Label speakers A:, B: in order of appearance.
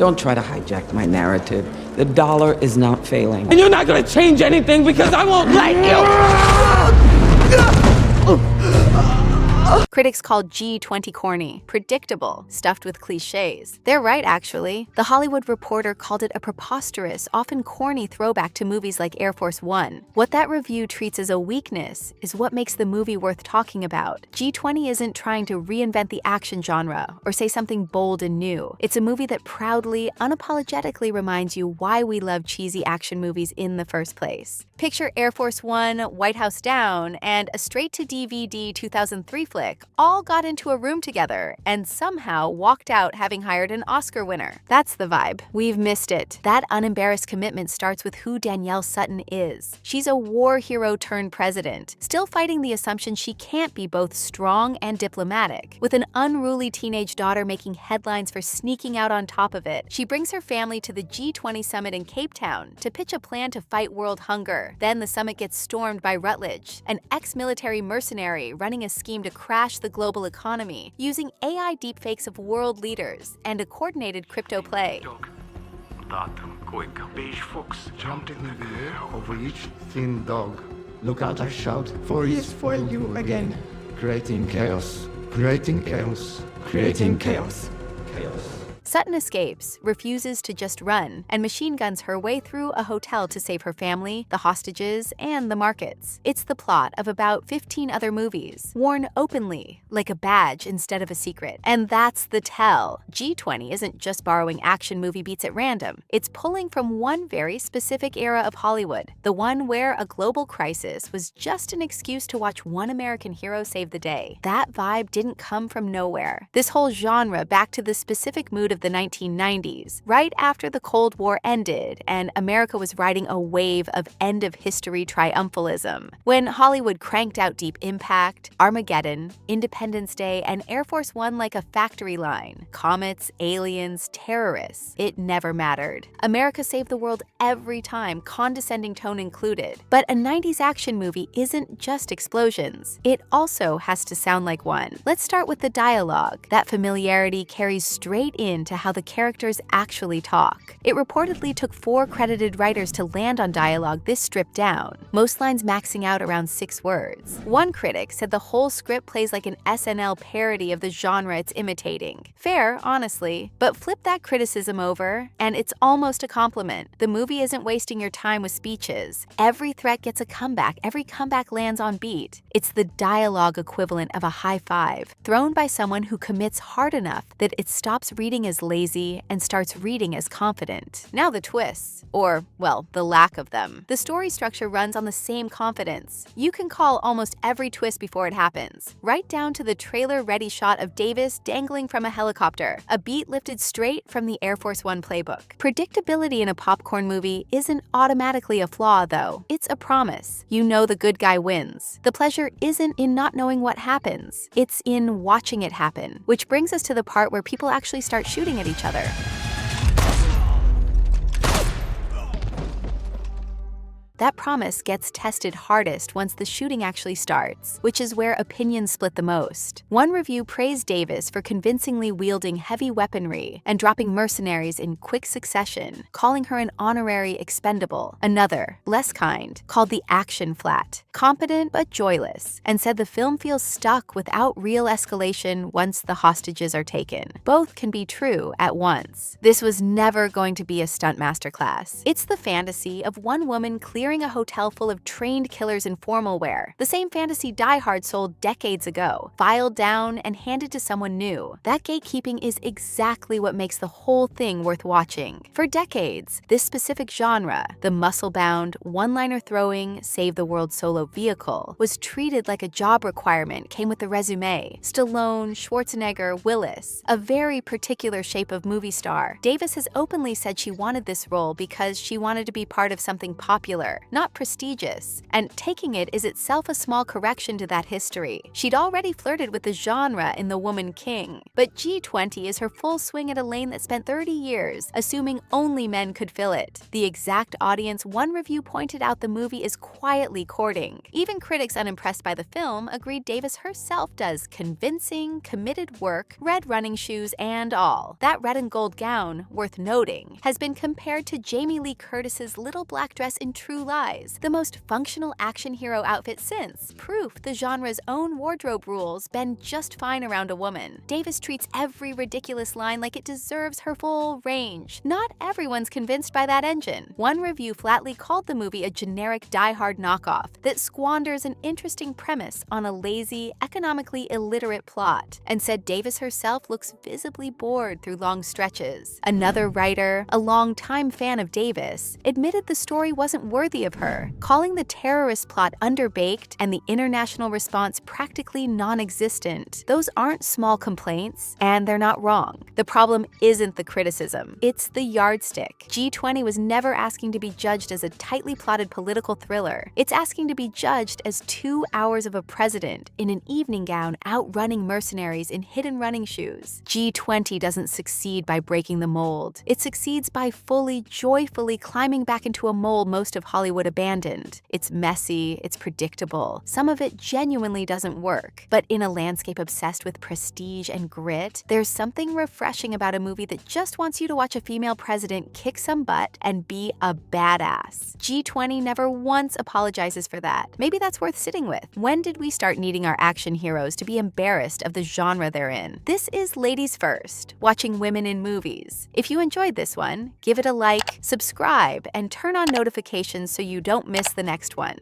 A: Don't try to hijack my narrative. The dollar is not failing.
B: And you're not gonna change anything because I won't let you!
C: Critics called G20 corny, predictable, stuffed with cliches. They're right, actually. The Hollywood Reporter called it a preposterous, often corny throwback to movies like Air Force One. What that review treats as a weakness is what makes the movie worth talking about. G20 isn't trying to reinvent the action genre or say something bold and new. It's a movie that proudly, unapologetically reminds you why we love cheesy action movies in the first place. Picture Air Force One, White House Down, and a straight-to-DVD 2003 flick all got into a room together and somehow walked out having hired an Oscar winner. That's the vibe. We've missed it. That unembarrassed commitment starts with who Danielle Sutton is. She's a war hero turned president, still fighting the assumption she can't be both strong and diplomatic. With an unruly teenage daughter making headlines for sneaking out on top of it, she brings her family to the G20 summit in Cape Town to pitch a plan to fight world hunger. Then the summit gets stormed by Rutledge, an ex-military mercenary running a scheme to crash the global economy using AI deepfakes of world leaders and a coordinated crypto play.
D: Beige fox jumped in the air over each thin dog. Look out, I shout, for he spoil you again. Creating chaos, creating chaos, creating chaos, chaos.
C: Sutton escapes, refuses to just run, and machine guns her way through a hotel to save her family, the hostages, and the markets. It's the plot of about 15 other movies, worn openly, like a badge instead of a secret. And that's the tell. G20 isn't just borrowing action movie beats at random. It's pulling from one very specific era of Hollywood, the one where a global crisis was just an excuse to watch one American hero save the day. That vibe didn't come from nowhere. This whole genre back to the specific mood of the 1990s, right after the Cold War ended and America was riding a wave of end-of-history triumphalism. When Hollywood cranked out Deep Impact, Armageddon, Independence Day, and Air Force One like a factory line. Comets, aliens, terrorists. It never mattered. America saved the world every time, condescending tone included. But a 90s action movie isn't just explosions. It also has to sound like one. Let's start with the dialogue. That familiarity carries straight into how the characters actually talk. It reportedly took 4 credited writers to land on dialogue this stripped down, most lines maxing out around 6 words. One critic said the whole script plays like an SNL parody of the genre it's imitating. Fair, honestly, but flip that criticism over, and it's almost a compliment. The movie isn't wasting your time with speeches. Every threat gets a comeback, every comeback lands on beat. It's the dialogue equivalent of a high five, thrown by someone who commits hard enough that it stops reading as lazy and starts reading as confident. Now the twists, or, well, the lack of them. The story structure runs on the same confidence. You can call almost every twist before it happens, right down to the trailer-ready shot of Davis dangling from a helicopter, a beat lifted straight from the Air Force One playbook. Predictability in a popcorn movie isn't automatically a flaw, though. It's a promise. You know the good guy wins. The pleasure isn't in not knowing what happens. It's in watching it happen, which brings us to the part where people actually start shooting at each other. That promise gets tested hardest once the shooting actually starts, which is where opinions split the most. One review praised Davis for convincingly wielding heavy weaponry and dropping mercenaries in quick succession, calling her an honorary expendable. Another, less kind, called the action flat, competent but joyless, and said the film feels stuck without real escalation once the hostages are taken. Both can be true at once. This was never going to be a stunt masterclass. It's the fantasy of one woman clearing a hotel full of trained killers in formal wear, the same fantasy Die Hard sold decades ago, filed down and handed to someone new. That gatekeeping is exactly what makes the whole thing worth watching. For decades, this specific genre, the muscle-bound, one-liner throwing, save-the-world solo vehicle, was treated like a job requirement came with the resume. Stallone, Schwarzenegger, Willis, a very particular shape of movie star. Davis has openly said she wanted this role because she wanted to be part of something popular. not prestigious, and taking it is itself a small correction to that history. She'd already flirted with the genre in The Woman King, but G20 is her full swing at a lane that spent 30 years assuming only men could fill it. The exact audience one review pointed out the movie is quietly courting. Even critics unimpressed by the film agreed Davis herself does convincing, committed work, red running shoes and all. That red and gold gown, worth noting, has been compared to Jamie Lee Curtis's little black dress in True Lies, the most functional action hero outfit since, proof the genre's own wardrobe rules bend just fine around a woman. Davis treats every ridiculous line like it deserves her full range. Not everyone's convinced by that engine. One review flatly called the movie a generic Die Hard knockoff that squanders an interesting premise on a lazy, economically illiterate plot, and said Davis herself looks visibly bored through long stretches. Another writer, a longtime fan of Davis, admitted the story wasn't worthy of her, calling the terrorist plot underbaked and the international response practically non-existent. Those aren't small complaints, and they're not wrong. The problem isn't the criticism, it's the yardstick. G20 was never asking to be judged as a tightly plotted political thriller. It's asking to be judged as 2 hours of a president in an evening gown outrunning mercenaries in hidden running shoes. G20 doesn't succeed by breaking the mold. It succeeds by fully, joyfully climbing back into a mold most of Hollywood abandoned. It's messy, it's predictable. Some of it genuinely doesn't work. But in a landscape obsessed with prestige and grit, there's something refreshing about a movie that just wants you to watch a female president kick some butt and be a badass. G20 never once apologizes for that. Maybe that's worth sitting with. When did we start needing our action heroes to be embarrassed of the genre they're in? This is Ladies First, watching women in movies. If you enjoyed this one, give it a like, subscribe, and turn on notifications so you don't miss the next one.